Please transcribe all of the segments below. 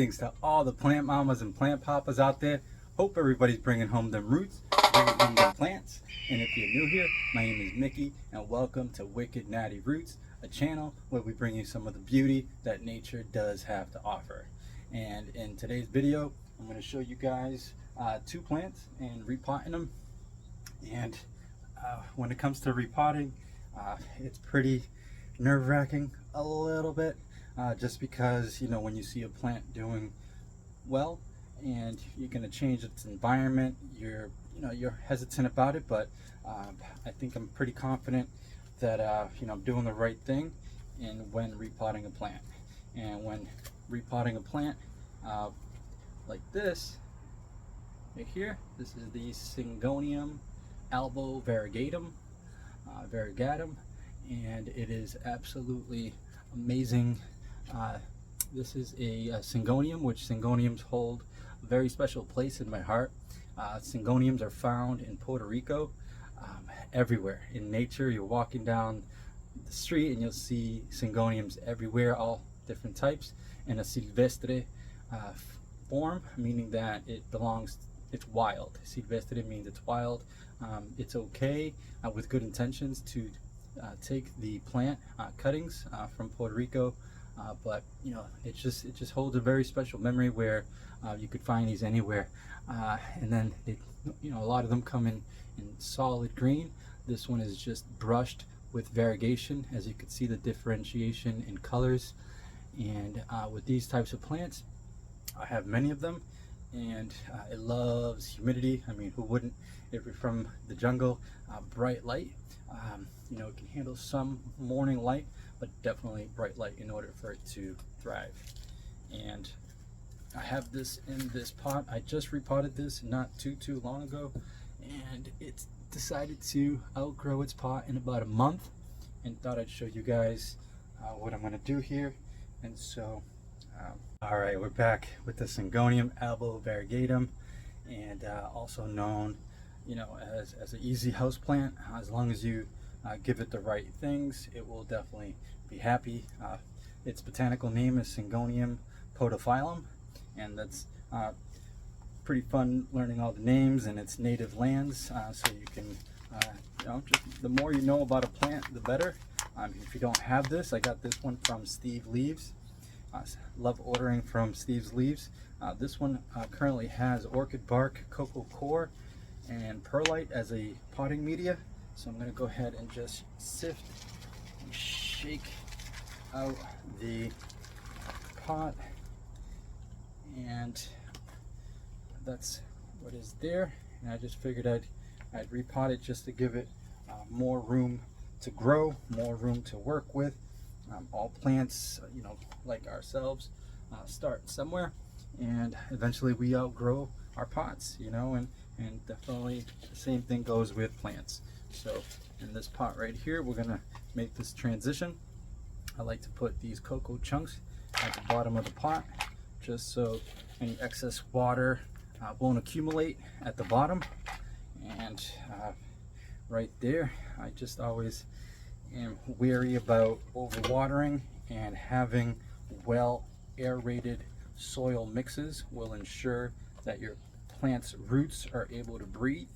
Greetings to all the plant mamas and plant papas out there. Hope everybody's bringing home them roots, bringing home them plants. And if you're new here, my name is Mickey, and welcome to Wicked Natty Roots, a channel where we bring you some of the beauty that nature does have to offer. And in today's video, I'm going to show you guys two plants and repotting them. And when it comes to repotting, it's pretty nerve-wracking a little bit. Just because, you know, when you see a plant doing well and you're going to change its environment, you're hesitant about it, but I think I'm pretty confident that I'm doing the right thing when repotting a plant. And when repotting a plant like this right here, this is the Syngonium Albo variegatum, and it is absolutely amazing. This is a Syngonium, which Syngoniums hold a very special place in my heart. Syngoniums are found in Puerto Rico, everywhere in nature. You're walking down the street and you'll see Syngoniums everywhere, all different types, in a silvestre form, meaning that it's wild. Silvestre means it's wild. It's okay with good intentions to take the plant cuttings from Puerto Rico, but it just holds a very special memory where you could find these anywhere. And then a lot of them come in solid green. This one is just brushed with variegation, as you can see the differentiation in colors. And with these types of plants, I have many of them, and it loves humidity. I mean, who wouldn't? If you're from the jungle, bright light. It can handle some morning light, but definitely bright light in order for it to thrive. And I have this in this pot. I just repotted this not too long ago, and it's decided to outgrow its pot in about a month, and thought I'd show you guys what I'm going to do here. And so all right, we're back with the Syngonium Albo variegatum, and also known as an easy house plant. As long as you give it the right things, it will definitely be happy. Its botanical name is Syngonium podophyllum, and that's pretty fun learning all the names and its native lands, so you can just the more you know about a plant, the better. If you don't have this, I got this one from Steve Leaves. Love ordering from Steve's Leaves. This one currently has orchid bark, cocoa core, and perlite as a potting media. So I'm going to go ahead and just sift and shake out the pot, and that's what is there. And I just figured I'd repot it just to give it more room to grow, more room to work with. All plants, like ourselves, start somewhere, and eventually we outgrow our pots, and definitely the same thing goes with plants. So in this pot right here, we're gonna make this transition. I like to put these cocoa chunks at the bottom of the pot, just so any excess water won't accumulate at the bottom. And right there, I just always am wary about overwatering, and having well aerated soil mixes will ensure that your plant's roots are able to breathe.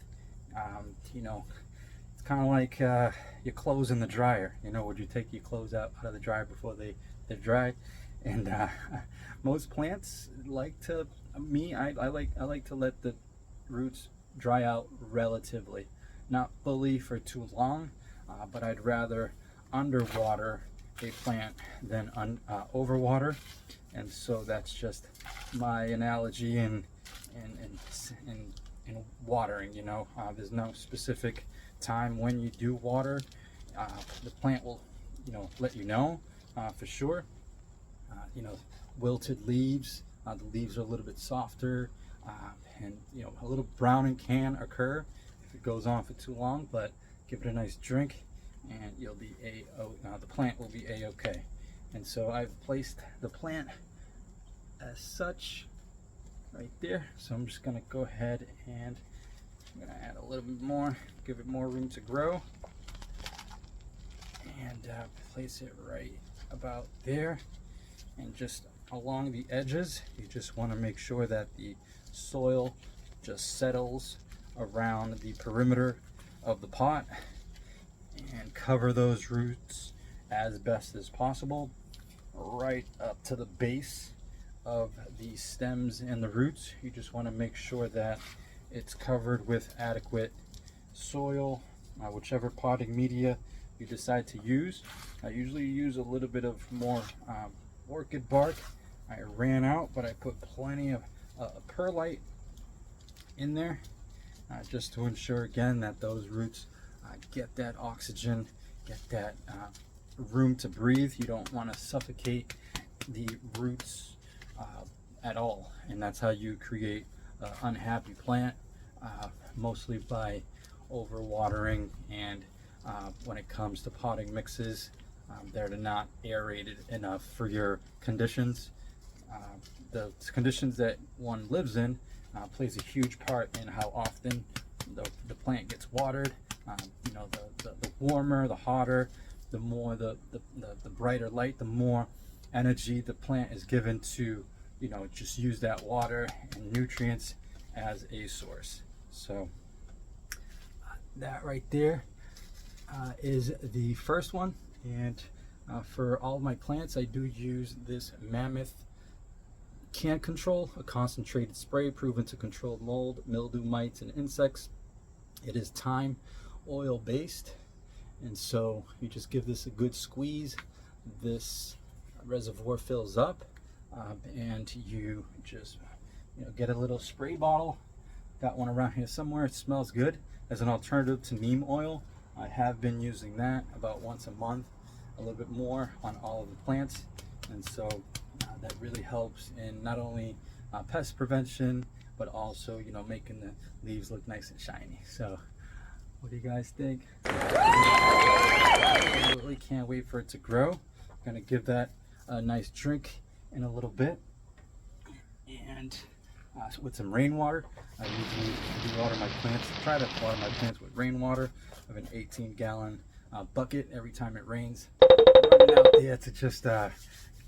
It's kind of like your clothes in the dryer. Would you take your clothes out of the dryer before they're dry? And most plants like to, I like to let the roots dry out relatively, not fully for too long. But I'd rather underwater a plant than overwater, and so that's just my analogy in watering. There's no specific time when you do water. The plant will, let you know for sure. Wilted leaves. The leaves are a little bit softer, and a little browning can occur if it goes on for too long. But give it a nice drink, and you'll be the plant will be a-okay. And so I've placed the plant as such right there. So I'm just gonna go ahead and I'm gonna add a little bit more, give it more room to grow, and place it right about there, and just along the edges. You just want to make sure that the soil just settles around the perimeter of the pot, and cover those roots as best as possible right up to the base of the stems and the roots. You just want to make sure that it's covered with adequate soil, whichever potting media you decide to use. I usually use a little bit of more orchid bark. I ran out, but I put plenty of perlite in there, just to ensure again that those roots get that oxygen, get that room to breathe. You don't want to suffocate the roots at all, and that's how you create an unhappy plant, mostly by overwatering, and when it comes to potting mixes, they're not aerated enough for your conditions. The conditions that one lives in plays a huge part in how often the plant gets watered. You know, the warmer, the hotter, the more the brighter light, the more energy the plant is given to, you know, just use that water and nutrients as a source. So that right there is the first one. And for all of my plants, I do use this Mammoth Can Control, a concentrated spray proven to control mold, mildew, mites, and insects. It is thyme oil based, and so you just give this a good squeeze. This reservoir fills up, and you just, you know, get a little spray bottle. Got one around here somewhere. It smells good. As an alternative to neem oil, I have been using that about once a month, a little bit more on all of the plants, and so that really helps in not only pest prevention, but also, you know, making the leaves look nice and shiny. So what do you guys think? Absolutely can't wait for it to grow. I'm gonna give that a nice drink in a little bit, and with some rainwater. I usually water my plants, try to water my plants with rainwater. I have an 18-gallon bucket every time it rains. Running out there to just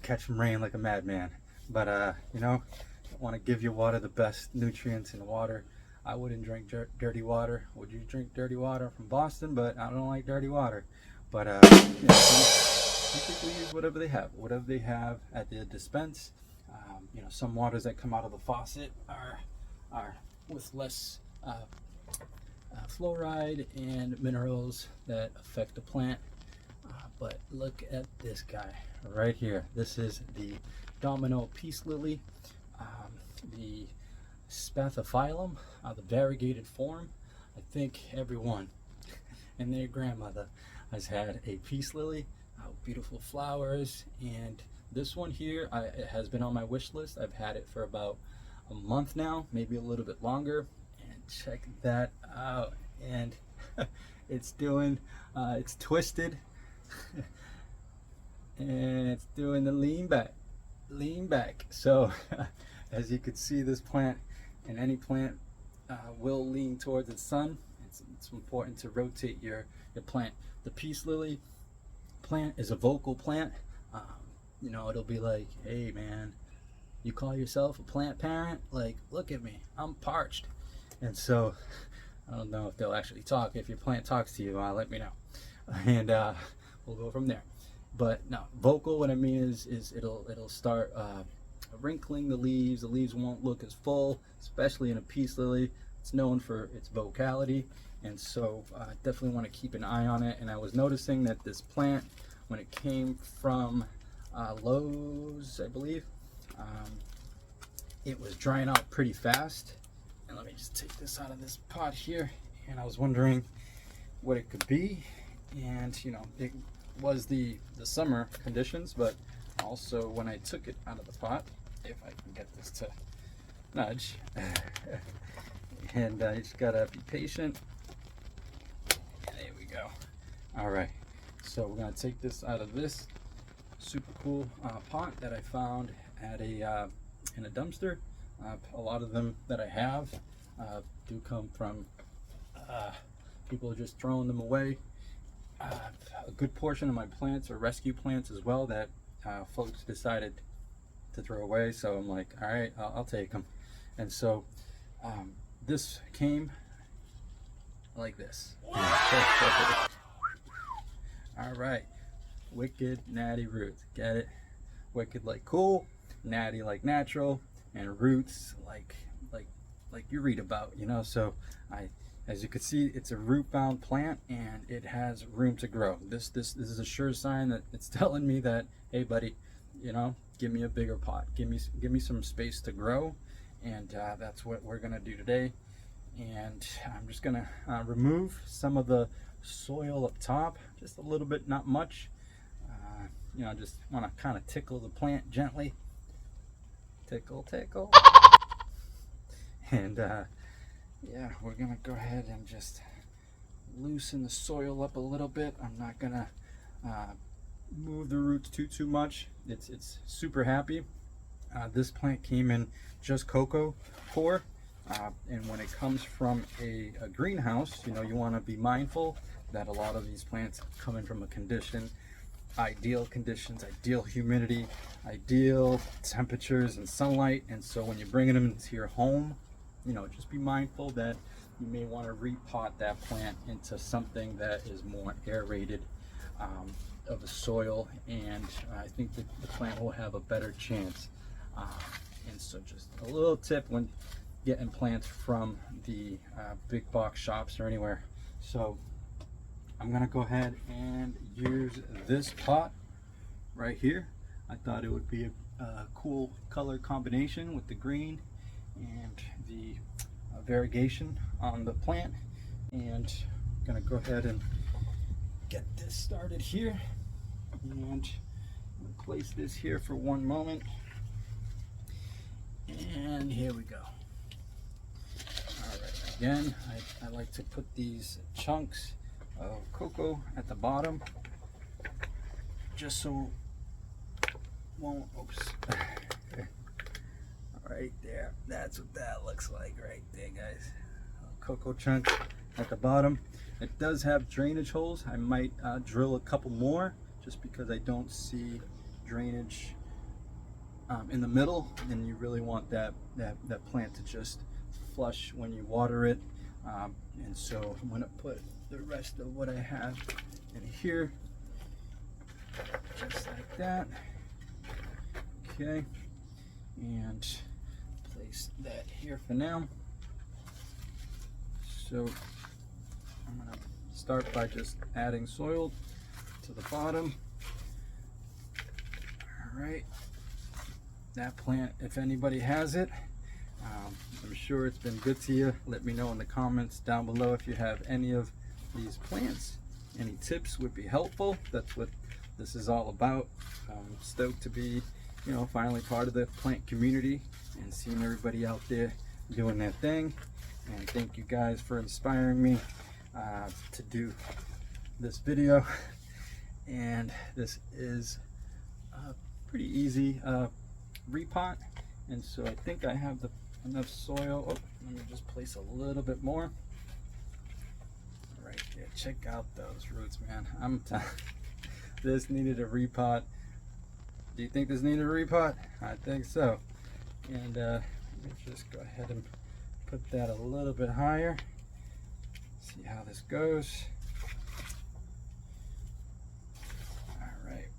catch some rain like a madman. But you know, I want to give your water the best nutrients in water. I wouldn't drink dirty water. Would you drink dirty water from Boston? But I don't like dirty water. But you know, some people use whatever they have at the dispense. You know, some waters that come out of the faucet are with less fluoride and minerals that affect the plant. But look at this guy right here. This is the Domino peace lily, the spathiphyllum, the variegated form. I think everyone and their grandmother has had a peace lily. Beautiful flowers, and this one here, it has been on my wish list. I've had it for about a month now, maybe a little bit longer. And check that out. And it's doing, it's twisted, and it's doing the lean back. So as you can see, this plant, and any plant, will lean towards the sun. It's important to rotate your plant. The peace lily plant is a vocal plant. You know, it'll be like, hey man, you call yourself a plant parent? Like, look at me, I'm parched. And so I don't know if they'll actually talk. If your plant talks to you, let me know, and we'll go from there. But no, vocal, what I mean is it'll start wrinkling the leaves. The leaves won't look as full, especially in a peace lily. It's known for its vocality, and so definitely want to keep an eye on it. And I was noticing that this plant, when it came from Lowe's, I believe, it was drying out pretty fast. And let me just take this out of this pot here, and I was wondering what it could be. And you know, it was the summer conditions, but also when I took it out of the pot, if I can get this to nudge, and you just gotta be patient. There we go. All right, so we're gonna take this out of this super cool pot that I found at a in a dumpster. A lot of them that I have do come from people just throwing them away. A good portion of my plants are rescue plants as well that folks decided to throw away. So I'm like, all right, I'll take them. And so this came like this. All right, wicked natty roots. Get it? Wicked like cool, natty like natural, and roots like you read about, you know. So as you can see, it's a root bound plant and it has room to grow. This is a sure sign that it's telling me that, hey buddy, you know, give me a bigger pot, give me some space to grow. And that's what we're gonna do today. And I'm just gonna remove some of the soil up top, just a little bit, not much. You know, just want to kind of tickle the plant gently. Tickle. And yeah, we're gonna go ahead and just loosen the soil up a little bit. I'm not gonna move the roots too much. It's super happy. This plant came in just cocoa core. And when it comes from a greenhouse, you know, you want to be mindful that a lot of these plants come in from a condition, ideal conditions, ideal humidity, ideal temperatures and sunlight. And so when you're bringing them into your home, you know, just be mindful that you may want to repot that plant into something that is more aerated of a soil, and I think that the plant will have a better chance. And so just a little tip when getting plants from the big box shops or anywhere. So I'm gonna go ahead and use this pot right here. I thought it would be a cool color combination with the green and the variegation on the plant. And I'm gonna go ahead and get this started here, and place this here for one moment. And here we go. All right, again, I like to put these chunks of cocoa at the bottom, just so won't, oops. Right there, that's what that looks like right there, guys. Cocoa chunks at the bottom. It does have drainage holes. I might drill a couple more, just because I don't see drainage in the middle, and you really want that plant to just flush when you water it. And so I'm gonna put the rest of what I have in here, just like that. Okay, and place that here for now. So I'm gonna start by just adding soil to the bottom. All right, that plant, if anybody has it, I'm sure it's been good to you. Let me know in the comments down below if you have any of these plants. Any tips would be helpful. That's what this is all about. I'm stoked to be, you know, finally part of the plant community and seeing everybody out there doing their thing. And thank you guys for inspiring me to do this video. And this is a pretty easy repot. And so I think I have enough soil. Oh, let me just place a little bit more. Right there. Check out those roots, man. I'm telling you, this needed a repot. Do you think this needed a repot? I think so. And let me just go ahead and put that a little bit higher. See how this goes. All right.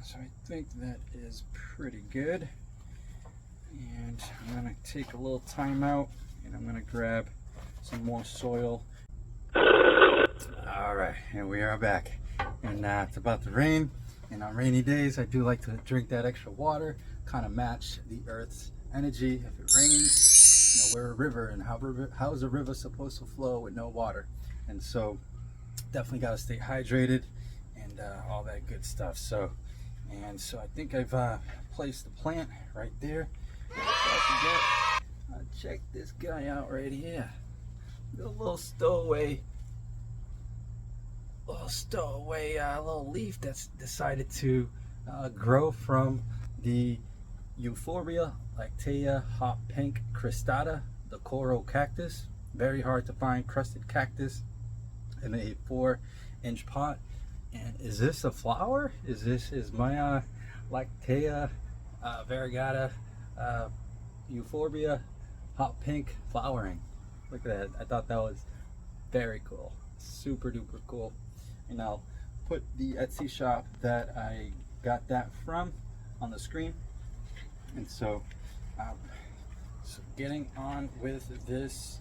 So I think that is pretty good. And I'm gonna take a little time out, and I'm gonna grab some more soil. All right, and we are back. And it's about to rain. And on rainy days, I do like to drink that extra water, kind of match the earth's energy. If it rains, you know, we're a river, and how is a river supposed to flow with no water? And so definitely got to stay hydrated and all that good stuff. So I think I've placed the plant right there. Check this guy out right here. The little stowaway little leaf that's decided to grow from the Euphorbia lactea hot pink cristata, the coral cactus. Very hard to find crusted cactus in a 4-inch pot. And is this a flower? Is my lactea variegata euphorbia hot pink flowering. Look at that. I thought that was very cool, super duper cool. And I'll put the Etsy shop that I got that from on the screen. And so getting on with this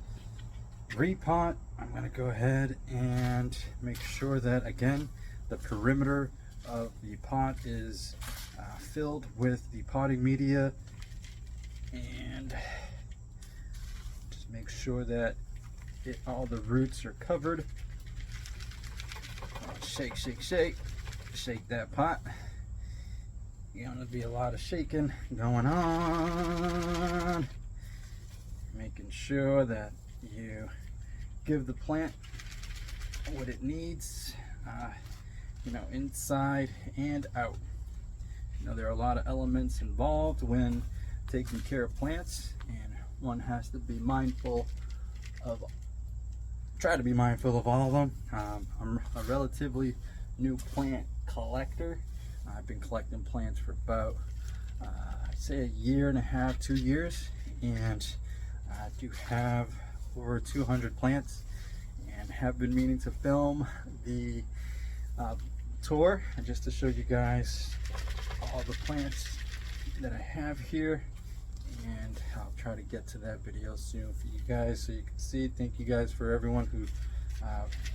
repot, I'm going to go ahead and make sure that, again, the perimeter of the pot is filled with the potting media, and just make sure that all the roots are covered. Shake, shake, shake, shake that pot. Going to be a lot of shaking going on, making sure that you give the plant what it needs, you know, inside and out. You know, there are a lot of elements involved when taking care of plants, and one has to be mindful of, try to be mindful of all of them. I'm a relatively new plant collector. I've been collecting plants for about, I'd say, a year and a half, 2 years, and I do have over 200 plants, and have been meaning to film the tour and just to show you guys all the plants that I have here, and I'll try to get to that video soon for you guys so you can see. Thank you guys for everyone who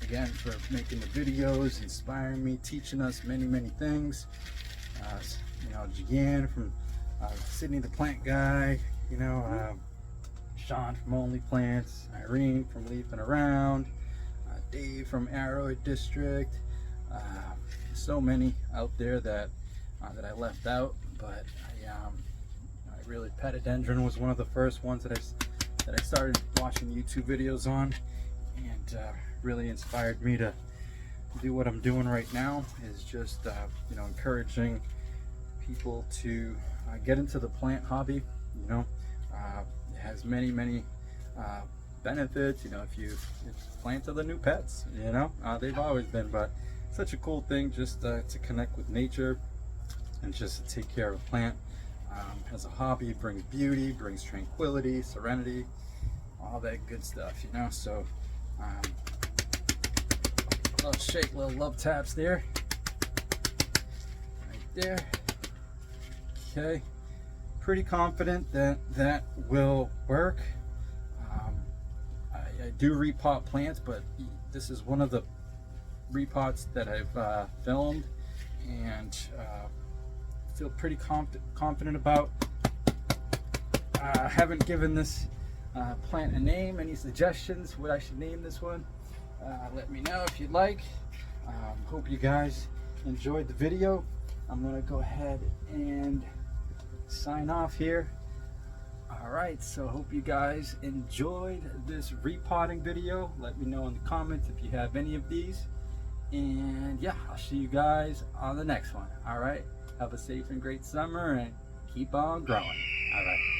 again, for making the videos, inspiring me, teaching us many things. You know, Jan from Sydney the Plant Guy, you know, Sean from Only Plants, Irene from Leafing Around, Dave from Arrowhead District, so many out there that that I left out, but I really, Petadendron was one of the first ones that I started watching YouTube videos on, and really inspired me to do what I'm doing right now, is just you know, encouraging people to get into the plant hobby. You know, it has many benefits. You know, if plants are the new pets, you know, they've always been, but such a cool thing just to connect with nature and just to take care of a plant. As a hobby, it brings beauty, brings tranquility, serenity, all that good stuff, you know. So little shake, little love taps there, right there. Okay, pretty confident that that will work. I do repot plants, but this is one of the repots that I've filmed, and feel pretty confident about. I haven't given this plant a name. Any suggestions what I should name this one? Let me know if you'd like. Hope you guys enjoyed the video. I'm gonna go ahead and sign off here. All right, so hope you guys enjoyed this repotting video. Let me know in the comments if you have any of these, and yeah, I'll see you guys on the next one. All right, have a safe and great summer, and keep on growing. All right.